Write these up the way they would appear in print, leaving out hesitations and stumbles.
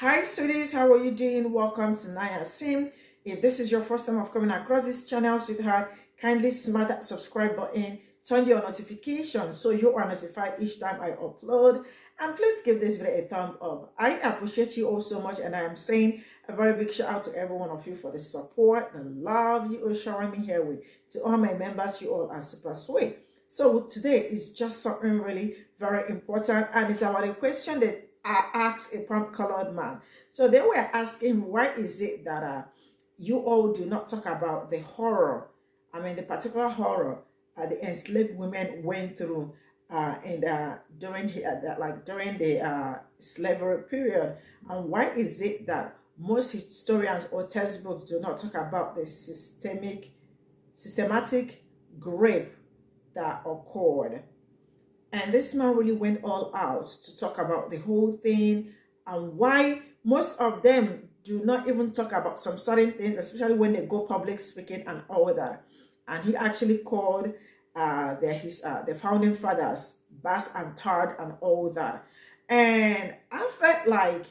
Hi, sweeties. How are you doing? Welcome to Naya Sim. If this is your first time of coming across this channel, sweetheart, kindly smash that subscribe button, turn your notifications so you are notified each time I upload, and please give this video a thumb up. I appreciate you all so much, and I am saying a very big shout out to every one of you for the support, the love you are showing me here with. To all my members, you all are super sweet. So today is just something really very important, and it's about a question that I asked a palm-colored man. So they were asking, why is it that you all do not talk about the horror? I mean, the particular horror the enslaved women went through during the slavery period, and why is it that most historians or textbooks do not talk about the systematic rape that occurred? And this man really went all out to talk about the whole thing and why most of them do not even talk about some certain things, especially when they go public speaking and all that. And he actually called the founding fathers Bass and Tard and all that. And I felt like,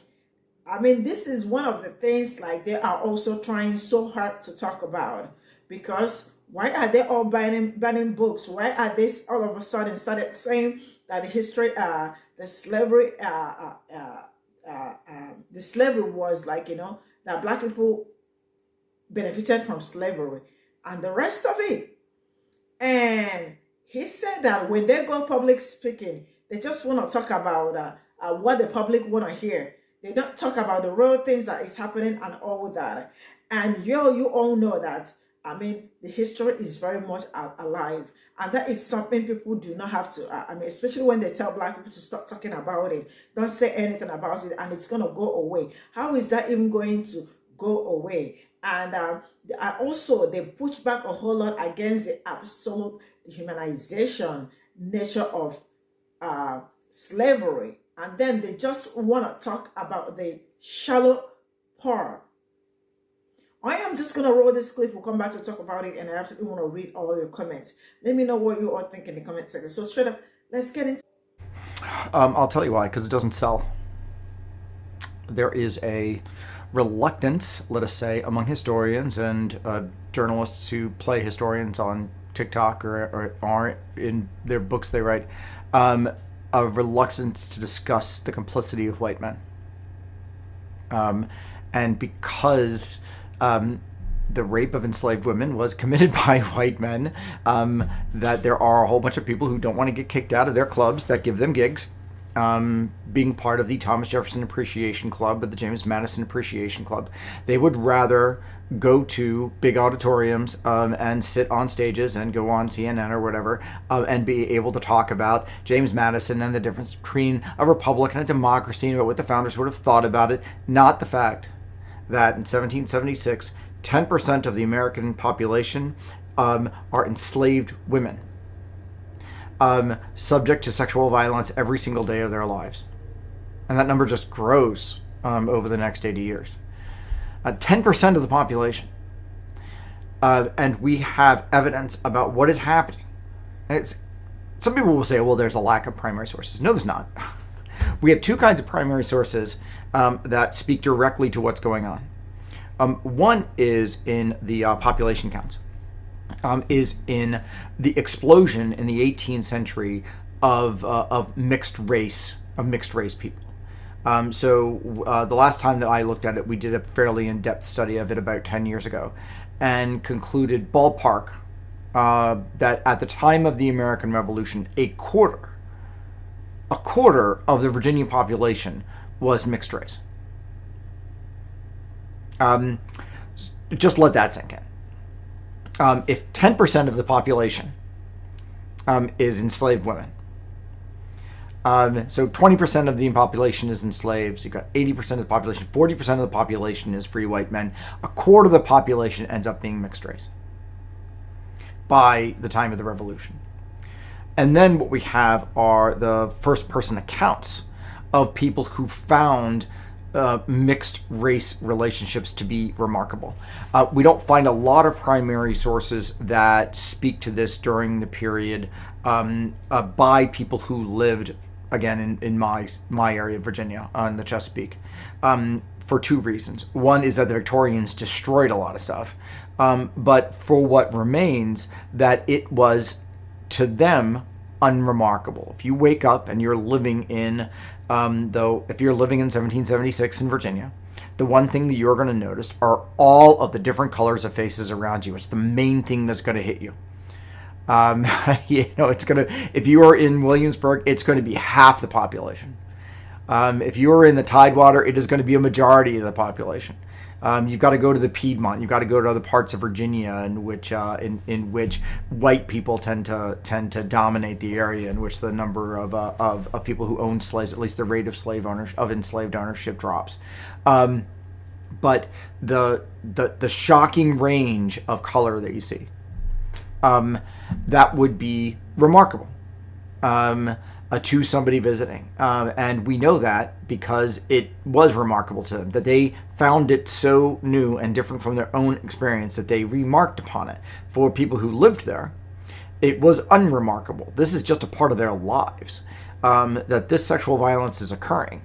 I mean, this is one of the things like they are also trying so hard to talk about, because why are they all banning books? Why are they all of a sudden started saying that the history, the slavery was like, that black people benefited from slavery and the rest of it. And he said that when they go public speaking, they just want to talk about what the public want to hear. They don't talk about the real things that is happening and all that. And you all know that, I mean, the history is very much alive. And that is something people do not have to, I mean, especially when they tell black people to stop talking about it, don't say anything about it, and it's going to go away. How is that even going to go away? And also, they push back a whole lot against the absolute humanization nature of slavery. And then they just want to talk about the shallow part. I am just going to roll this clip. We'll come back to talk about it, and I absolutely want to read all your comments. Let me know what you all think in the comment section. So straight up, let's get into I'll tell you why, because it doesn't sell. There is a reluctance, let us say, among historians and journalists who play historians on TikTok or are in their books they write, a reluctance to discuss the complicity of white men. And because the rape of enslaved women was committed by white men, that there are a whole bunch of people who don't want to get kicked out of their clubs that give them gigs, being part of the Thomas Jefferson Appreciation Club or the James Madison Appreciation Club. They would rather go to big auditoriums and sit on stages and go on CNN or whatever and be able to talk about James Madison and the difference between a republic and a democracy and about what the founders would have thought about it, not the fact that in 1776, 10% of the American population are enslaved women, subject to sexual violence every single day of their lives. And that number just grows over the next 80 years. 10% of the population. And we have evidence about what is happening. And some people will say, well, there's a lack of primary sources. No, there's not. We have two kinds of primary sources that speak directly to what's going on. One is in the population counts, is in the explosion in the 18th century of mixed race people. So the last time that I looked at it, we did a fairly in-depth study of it about 10 years ago, and concluded ballpark that at the time of the American Revolution, a quarter of the Virginia population was mixed race. Just let that sink in. If 10% of the population is enslaved women, so 20% of the population is enslaved, so you've got 80% of the population, 40% of the population is free white men, a quarter of the population ends up being mixed race by the time of the Revolution. And then what we have are the first-person accounts of people who found mixed race relationships to be remarkable. We don't find a lot of primary sources that speak to this during the period by people who lived again, in my area of Virginia, on the Chesapeake, for two reasons. One is that the Victorians destroyed a lot of stuff, but for what remains, that it was, to them, unremarkable. If you wake up and you're living in, if you're living in 1776 in Virginia, the one thing that you're going to notice are all of the different colors of faces around you. It's the main thing that's going to hit you. It's going to, if you are in Williamsburg, it's going to be half the population. If you are in the Tidewater, it is going to be a majority of the population. You've got to go to the Piedmont. You've got to go to other parts of Virginia in which white people tend to dominate the area, in which the number of people who own slaves, at least the rate of enslaved ownership, drops. But the shocking range of color that you see, that would be remarkable to somebody visiting. And we know that because it was remarkable to them, that they found it so new and different from their own experience that they remarked upon it. For people who lived there, it was unremarkable. This is just a part of their lives. That this sexual violence is occurring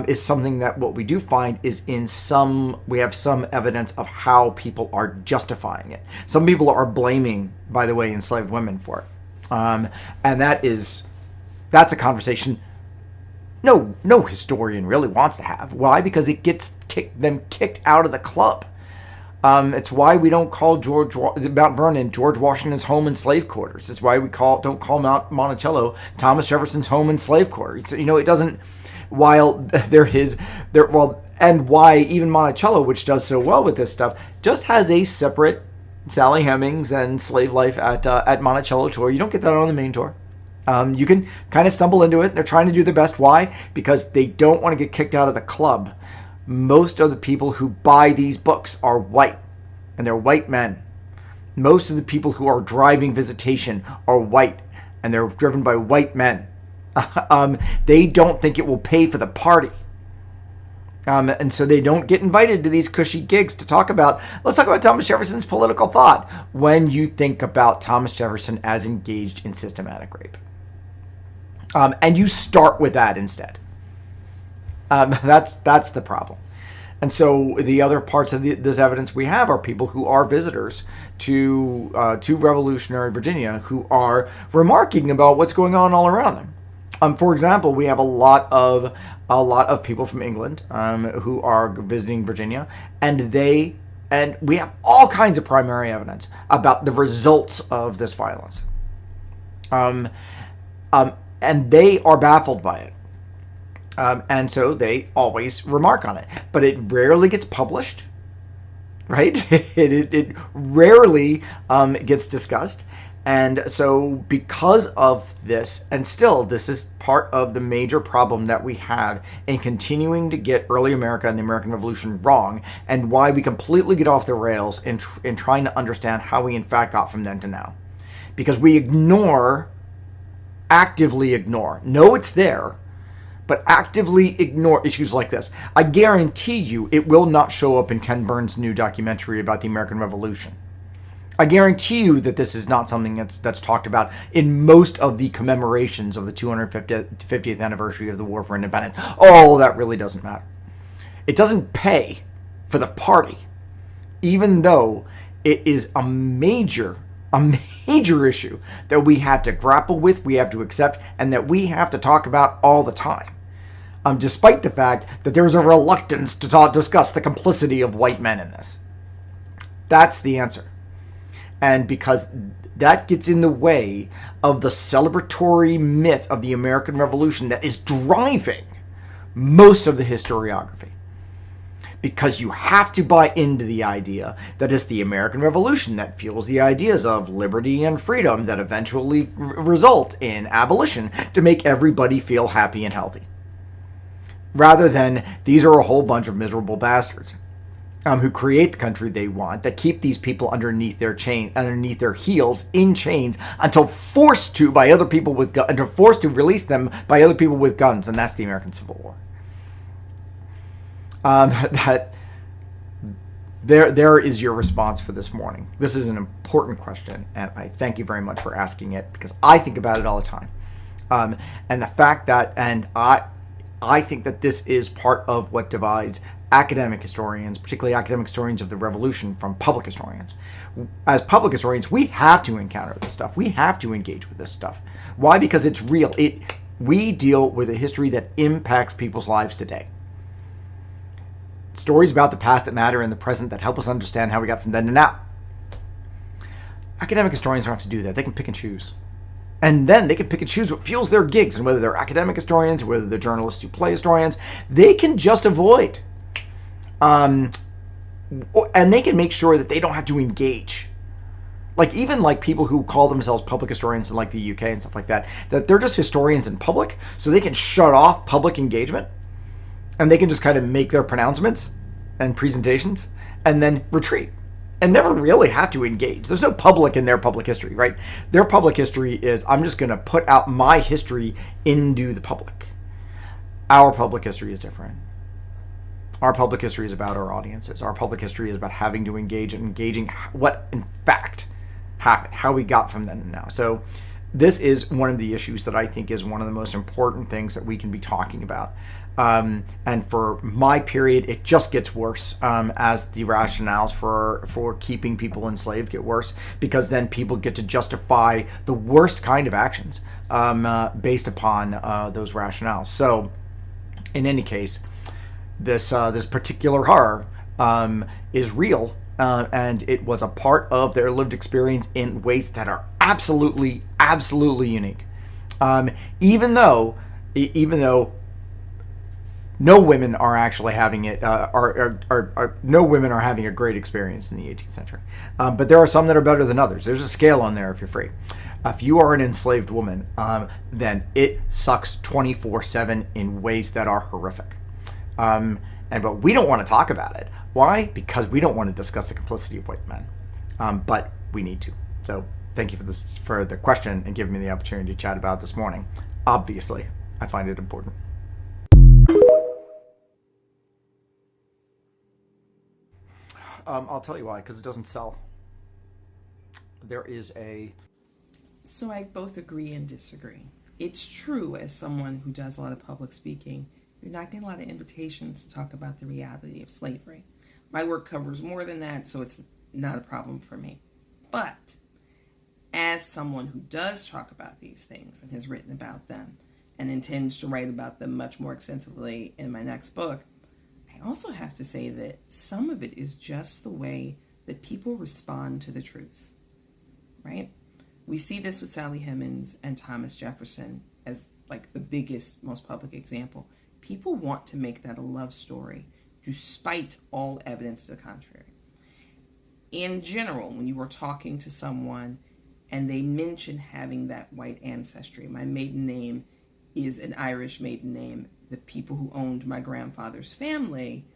is something that what we do find is we have some evidence of how people are justifying it. Some people are blaming, by the way, enslaved women for it. And that's a conversation no historian really wants to have. Why? Because it gets them kicked out of the club. It's why we don't call Mount Vernon George Washington's home and slave quarters. It's why we don't call Mount Monticello Thomas Jefferson's home and slave quarters. It doesn't. While and why even Monticello, which does so well with this stuff, just has a separate Sally Hemings and slave life at Monticello tour. You don't get that on the main tour. You can kind of stumble into it. They're trying to do their best. Why? Because they don't want to get kicked out of the club. Most of the people who buy these books are white, and they're white men. Most of the people who are driving visitation are white, and they're driven by white men. They don't think it will pay for the party. And so they don't get invited to these cushy gigs to let's talk about Thomas Jefferson's political thought, when you think about Thomas Jefferson as engaged in systematic rape. And you start with that instead. That's the problem. And so the other parts of this evidence we have are people who are visitors to revolutionary Virginia, who are remarking about what's going on all around them. For example, we have a lot of people from England who are visiting Virginia, and we have all kinds of primary evidence about the results of this violence. And they are baffled by it. And so they always remark on it. But it rarely gets published, right? It rarely gets discussed. And so because of this, and still this is part of the major problem that we have in continuing to get early America and the American Revolution wrong, and why we completely get off the rails in trying to understand how we in fact got from then to now. Because we actively ignore, know it's there, but actively ignore issues like this. I guarantee you it will not show up in Ken Burns' new documentary about the American Revolution. I guarantee you that this is not something that's talked about in most of the commemorations of the 250th anniversary of the War for Independence. Oh, that really doesn't matter. It doesn't pay for the party, even though it is a major issue that we have to grapple with, we have to accept, and that we have to talk about all the time. Despite the fact that there's a reluctance to discuss the complicity of white men in this. That's the answer. And because that gets in the way of the celebratory myth of the American Revolution that is driving most of the historiography. Because you have to buy into the idea that it's the American Revolution that fuels the ideas of liberty and freedom that eventually result in abolition to make everybody feel happy and healthy. Rather than, these are a whole bunch of miserable bastards. Who create the country they want, that keep these people underneath their heels in chains until forced to release them by other people with guns, and that's the American Civil War. There is your response for this morning. This is an important question, and I thank you very much for asking it, because I think about it all the time. And the fact that, and I think that this is part of what divides academic historians, particularly academic historians of the revolution, from public historians. As public historians, we have to encounter this stuff. We have to engage with this stuff. Why? Because it's real. We deal with a history that impacts people's lives today. Stories about the past that matter in the present that help us understand how we got from then to now. Academic historians don't have to do that. They can pick and choose. And then they can pick and choose what fuels their gigs. And whether they're academic historians or whether they're journalists who play historians, they can just avoid. And they can make sure that they don't have to engage. Like, even like people who call themselves public historians in like the UK and stuff like that, that they're just historians in public, so they can shut off public engagement. And they can just kind of make their pronouncements and presentations and then retreat and never really have to engage. There's no public in their public history, right? Their public history is, I'm just going to put out my history into the public. Our public history is different. Our public history is about our audiences. Our public history is about having to engage and engaging what in fact happened, how we got from then to now. So this is one of the issues that I think is one of the most important things that we can be talking about. And for my period, it just gets worse as the rationales for keeping people enslaved get worse, because then people get to justify the worst kind of actions based upon those rationales. So in any case, this particular horror is real, and it was a part of their lived experience in ways that are absolutely unique. Even though no women are actually having it, no women are having a great experience in the 18th century. But there are some that are better than others. There's a scale on there if you're free. If you are an enslaved woman, then it sucks 24/7 in ways that are horrific. But we don't want to talk about it. Why? Because we don't want to discuss the complicity of white men. But we need to. So thank you for the question and giving me the opportunity to chat about it this morning. Obviously, I find it important. I'll tell you why, because it doesn't sell. There is a... So I both agree and disagree. It's true, as someone who does a lot of public speaking, you're not getting a lot of invitations to talk about the reality of slavery. My work covers more than that, so it's not a problem for me. But as someone who does talk about these things and has written about them and intends to write about them much more extensively in my next book, I also have to say that some of it is just the way that people respond to the truth, right? We see this with Sally Hemings and Thomas Jefferson as like the biggest, most public example. People want to make that a love story despite all evidence to the contrary. In general, when you are talking to someone and they mention having that white ancestry, my maiden name is an Irish maiden name. The people who owned my grandfather's family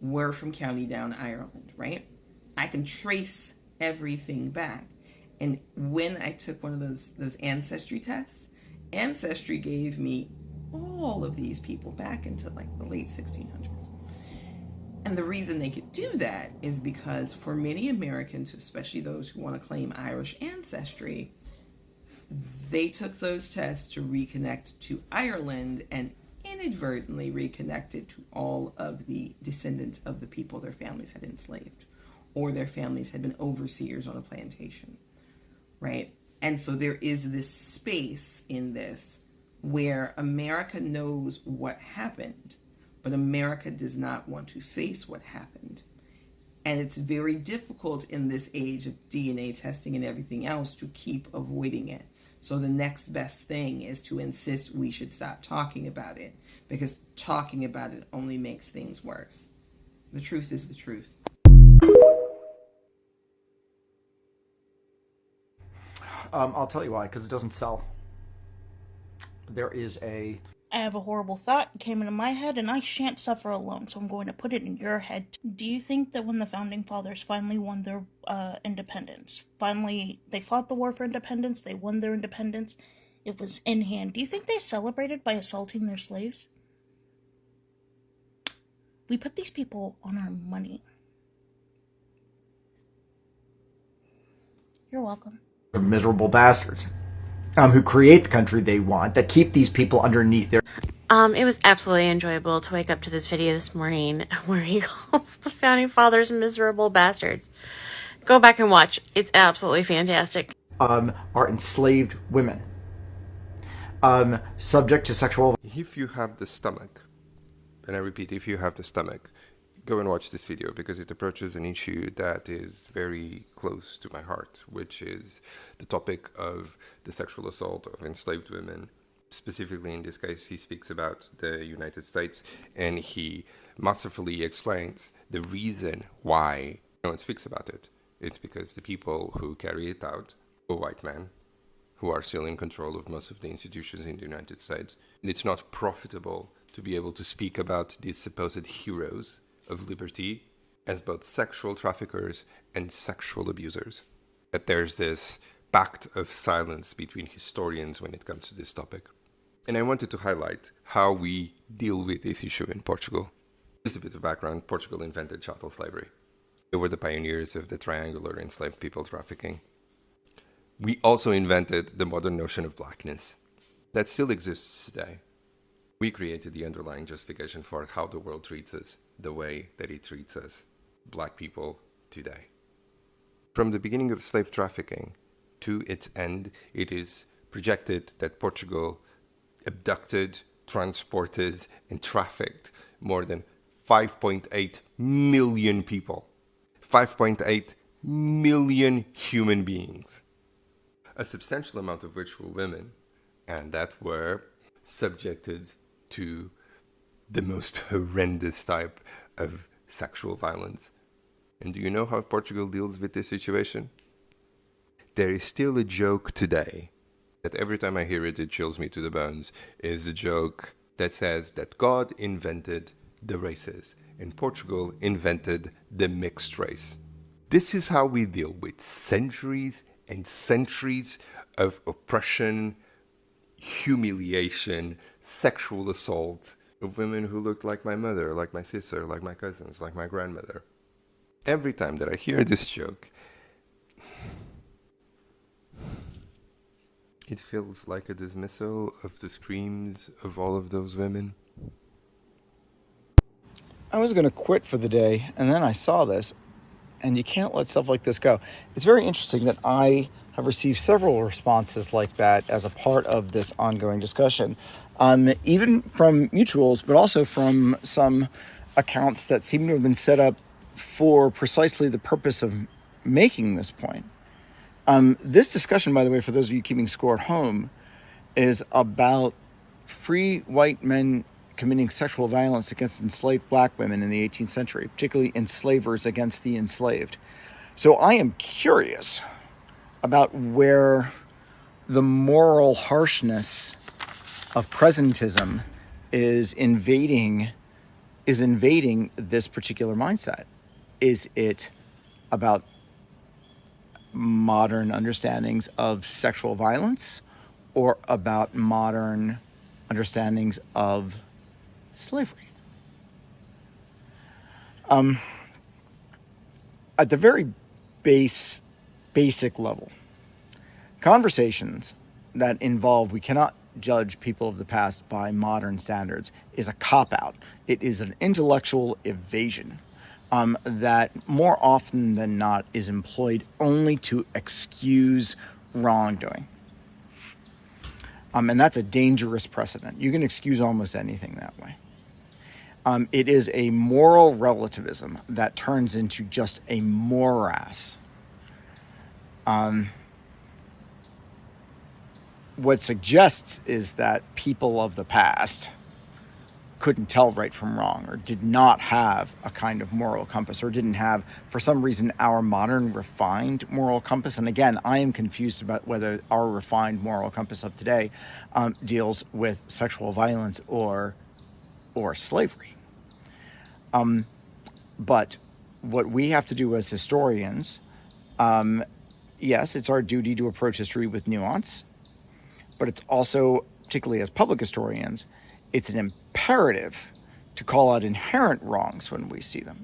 were from County Down, Ireland, right? I can trace everything back. And when I took one of those ancestry tests, Ancestry gave me all of these people back into like the late 1600s. And the reason they could do that is because for many Americans, especially those who want to claim Irish ancestry, they took those tests to reconnect to Ireland and inadvertently reconnected to all of the descendants of the people their families had enslaved, or their families had been overseers on a plantation, right? And so there is this space in this where America knows what happened, but America does not want to face what happened. And it's very difficult in this age of DNA testing and everything else to keep avoiding it. So the next best thing is to insist we should stop talking about it, because talking about it only makes things worse. The truth is the truth. I'll tell you why, because it doesn't sell. There is a... I have a horrible thought came into my head, and I shan't suffer alone, so I'm going to put it in your head. Do you think that when the Founding Fathers finally won their independence, they fought the war for independence, they won their independence, it was in hand, do you think they celebrated by assaulting their slaves? We put these people on our money. You're welcome. They're miserable bastards. who create the country they want, that keep these people underneath their... It was absolutely enjoyable to wake up to this video this morning where he calls the Founding Fathers miserable bastards. Go back and watch. It's absolutely fantastic. Are enslaved women, subject to sexual... If you have the stomach, and I repeat, if you have the stomach, go and watch this video, because it approaches an issue that is very close to my heart, which is the topic of the sexual assault of enslaved women. Specifically, in this case, he speaks about the United States, and he masterfully explains the reason why no one speaks about it. It's because the people who carry it out are white men, who are still in control of most of the institutions in the United States. And it's not profitable to be able to speak about these supposed heroes of liberty as both sexual traffickers and sexual abusers. That there's this pact of silence between historians when it comes to this topic. And I wanted to highlight how we deal with this issue in Portugal. Just a bit of background, Portugal invented chattel slavery. They were the pioneers of the triangular enslaved people trafficking. We also invented the modern notion of blackness that still exists today. We created the underlying justification for how the world treats us the way that it treats us, black people, today. From the beginning of slave trafficking to its end, it is projected that Portugal abducted, transported, and trafficked more than 5.8 million people. 5.8 million human beings. A substantial amount of which were women, and that were subjected to the most horrendous type of sexual violence. And do you know how Portugal deals with this situation? There is still a joke today that every time I hear it, it chills me to the bones, is a joke that says that God invented the races and Portugal invented the mixed race. This is how we deal with centuries and centuries of oppression, humiliation, sexual assault of women who looked like my mother, like my sister, like my cousins, like my grandmother. Every time that I hear this joke, it feels like a dismissal of the screams of all of those women. I was going to quit for the day, and then I saw this, and you can't let stuff like this go. It's very interesting that I have received several responses like that as a part of this ongoing discussion, even from mutuals, but also from some accounts that seem to have been set up for precisely the purpose of making this point. This discussion, by the way, for those of you keeping score at home, is about free white men committing sexual violence against enslaved black women in the 18th century, particularly enslavers against the enslaved. So I am curious about where the moral harshness of presentism is invading this particular mindset. Is it about modern understandings of sexual violence or about modern understandings of slavery? At the very basic level, conversations that involve we cannot judge people of the past by modern standards is a cop-out. It is an intellectual evasion that more often than not is employed only to excuse wrongdoing. And that's a dangerous precedent. You can excuse almost anything that way. It is a moral relativism that turns into just a morass. What suggests is that people of the past couldn't tell right from wrong, or did not have a kind of moral compass, or didn't have, for some reason, our modern refined moral compass. And again, I am confused about whether our refined moral compass of today deals with sexual violence or slavery. But what we have to do as historians, yes, it's our duty to approach history with nuance, but it's also, particularly as public historians, it's an imperative to call out inherent wrongs when we see them,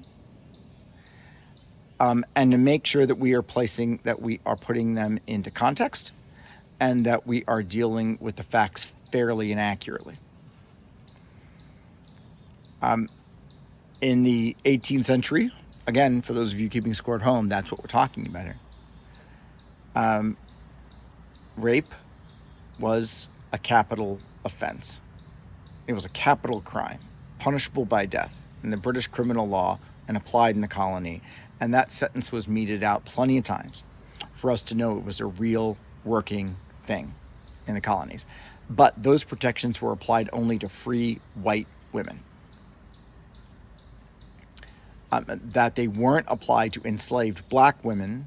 and to make sure that we are putting them into context, and that we are dealing with the facts fairly and accurately. In the 18th century, again, for those of you keeping score at home, that's what we're talking about here. Rape was a capital offense. It was a capital crime, punishable by death in the British criminal law and applied in the colony. And that sentence was meted out plenty of times for us to know it was a real working thing in the colonies. But those protections were applied only to free white women. That they weren't applied to enslaved black women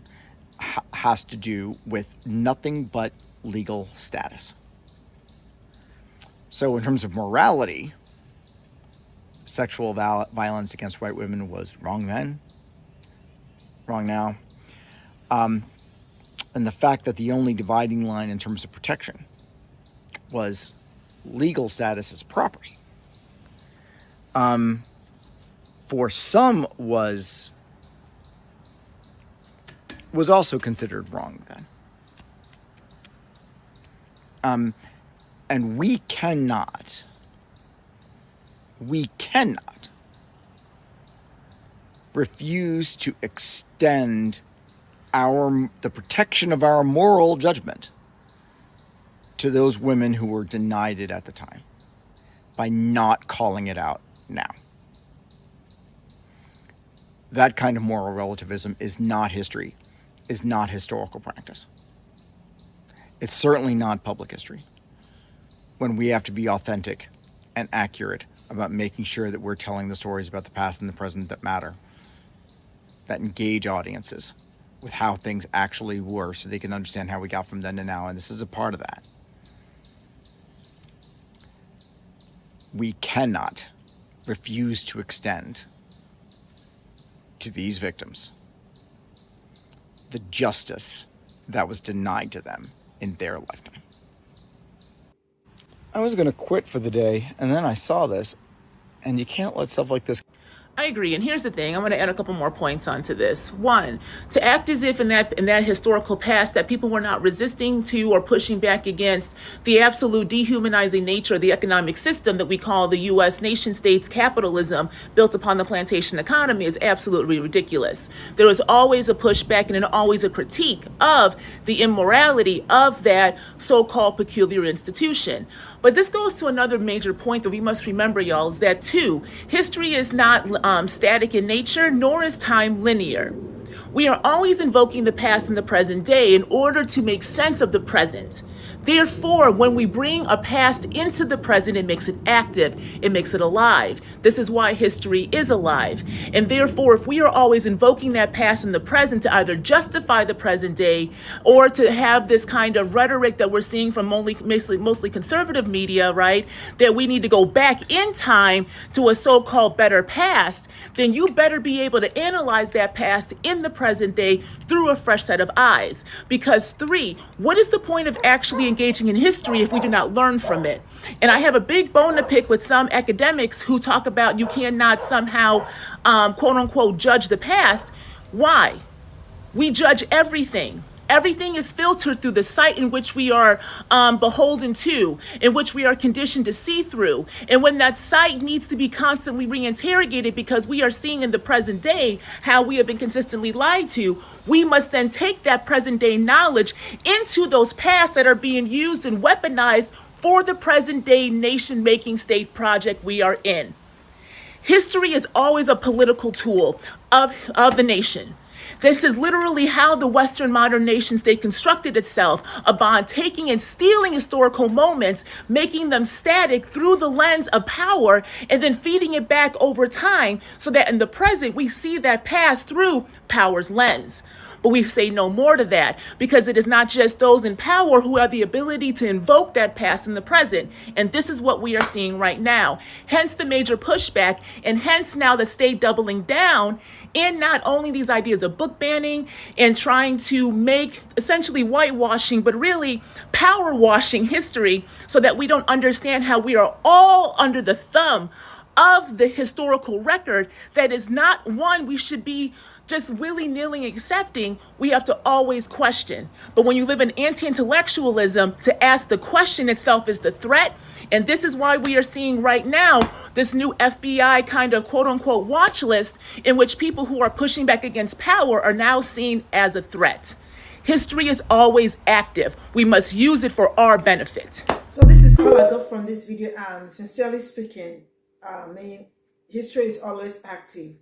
has to do with nothing but legal status. So in terms of morality, sexual violence against white women was wrong then, wrong now. And the fact that the only dividing line in terms of protection was legal status as property, for some was also considered wrong then. And we cannot refuse to extend the protection of our moral judgment to those women who were denied it at the time by not calling it out now. That kind of moral relativism is not history, is not historical practice. It's certainly not public history, when we have to be authentic and accurate about making sure that we're telling the stories about the past and the present that matter, that engage audiences with how things actually were so they can understand how we got from then to now, and this is a part of that. We cannot refuse to extend to these victims the justice that was denied to them in their lifetime. I was going to quit for the day, and then I saw this, and you can't let stuff like this. I agree, and here's the thing. I'm going to add a couple more points onto this. One, to act as if in that historical past that people were not resisting to or pushing back against the absolute dehumanizing nature of the economic system that we call the U.S. nation-states capitalism built upon the plantation economy is absolutely ridiculous. There was always a pushback and always a critique of the immorality of that so-called peculiar institution. But this goes to another major point that we must remember, y'all, is that, too, history is not static in nature, nor is time linear. We are always invoking the past and the present day in order to make sense of the present. Therefore, when we bring a past into the present, it makes it active, it makes it alive. This is why history is alive. And therefore, if we are always invoking that past in the present to either justify the present day or to have this kind of rhetoric that we're seeing from mostly conservative media, right, that we need to go back in time to a so-called better past, then you better be able to analyze that past in the present day through a fresh set of eyes. Because 3, what is the point of actually engaging in history if we do not learn from it? And I have a big bone to pick with some academics who talk about you cannot somehow, quote unquote, judge the past. Why? We judge everything. Everything is filtered through the sight in which we are beholden to, in which we are conditioned to see through. And when that sight needs to be constantly reinterrogated because we are seeing in the present day how we have been consistently lied to, we must then take that present day knowledge into those pasts that are being used and weaponized for the present day nation-making state project we are in. History is always a political tool of the nation. This is literally how the Western modern nation state constructed itself, upon taking and stealing historical moments, making them static through the lens of power, and then feeding it back over time so that in the present we see that pass through power's lens. But we say no more to that, because it is not just those in power who have the ability to invoke that past in the present. And this is what we are seeing right now. Hence the major pushback, and hence now the state doubling down in not only these ideas of book banning and trying to make essentially whitewashing, but really power washing history so that we don't understand how we are all under the thumb of the historical record that is not one we should be just willy-nilly accepting. We have to always question. But when you live in anti-intellectualism, to ask the question itself is the threat. And this is why we are seeing right now this new FBI kind of quote-unquote watch list in which people who are pushing back against power are now seen as a threat. History is always active. We must use it for our benefit. So this is all I got from this video. Sincerely speaking, history is always active.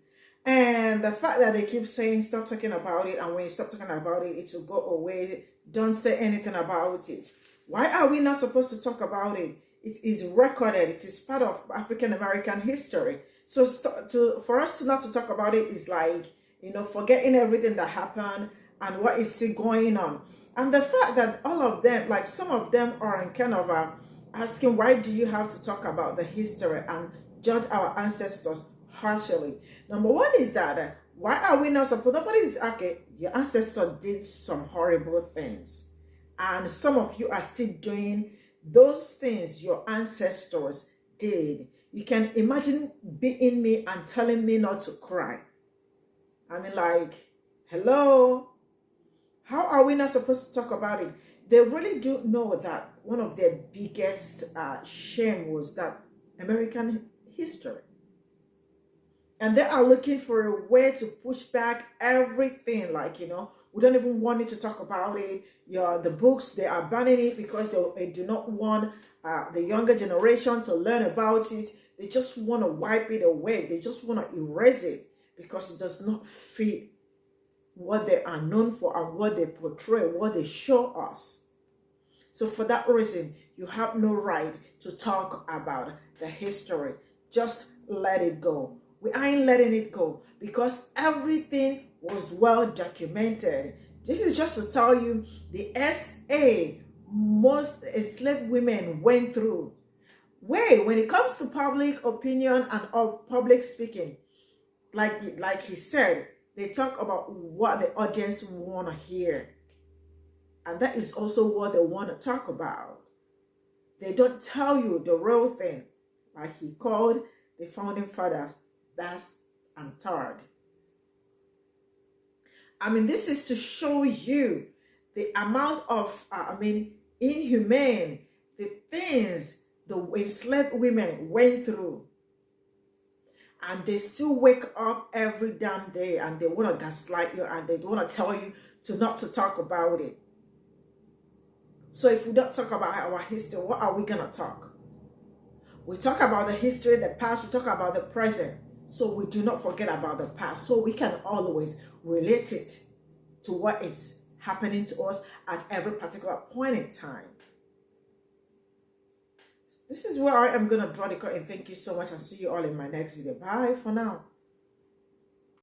And the fact that they keep saying stop talking about it, and when you stop talking about it, it will go away. Don't say anything about it. Why are we not supposed to talk about it? It is recorded. It is part of African American history. So for us to not to talk about it is like, forgetting everything that happened and what is still going on. And the fact that all of them, like some of them are in kind of asking, why do you have to talk about the history and judge our ancestors harshly? Number one is that, why are we not supposed, nobody's, okay, your ancestors did some horrible things. And some of you are still doing those things your ancestors did. You can imagine being me and telling me not to cry. I mean, like, hello? How are we not supposed to talk about it? They really do know that one of their biggest shame was that American history. And they are looking for a way to push back everything. Like, we don't even want you to talk about it. The books, they are banning it because they do not want the younger generation to learn about it. They just want to wipe it away. They just want to erase it because it does not fit what they are known for and what they portray, what they show us. So for that reason, you have no right to talk about the history. Just let it go. We ain't letting it go because everything was well documented. This is just to tell you the SA most enslaved women went through. When it comes to public opinion and of public speaking, like he said, they talk about what the audience want to hear. And that is also what they want to talk about. They don't tell you the real thing. Like he called the founding fathers, that's and third. I mean, this is to show you the amount of, inhumane, the things the enslaved women went through. And they still wake up every damn day and they want to gaslight you and they want to tell you not to talk about it. So if we don't talk about our history, what are we going to talk? We talk about the history, the past, we talk about the present. So we do not forget about the past. So we can always relate it to what is happening to us at every particular point in time. This is where I am going to draw the curtain. Thank you so much and see you all in my next video. Bye for now.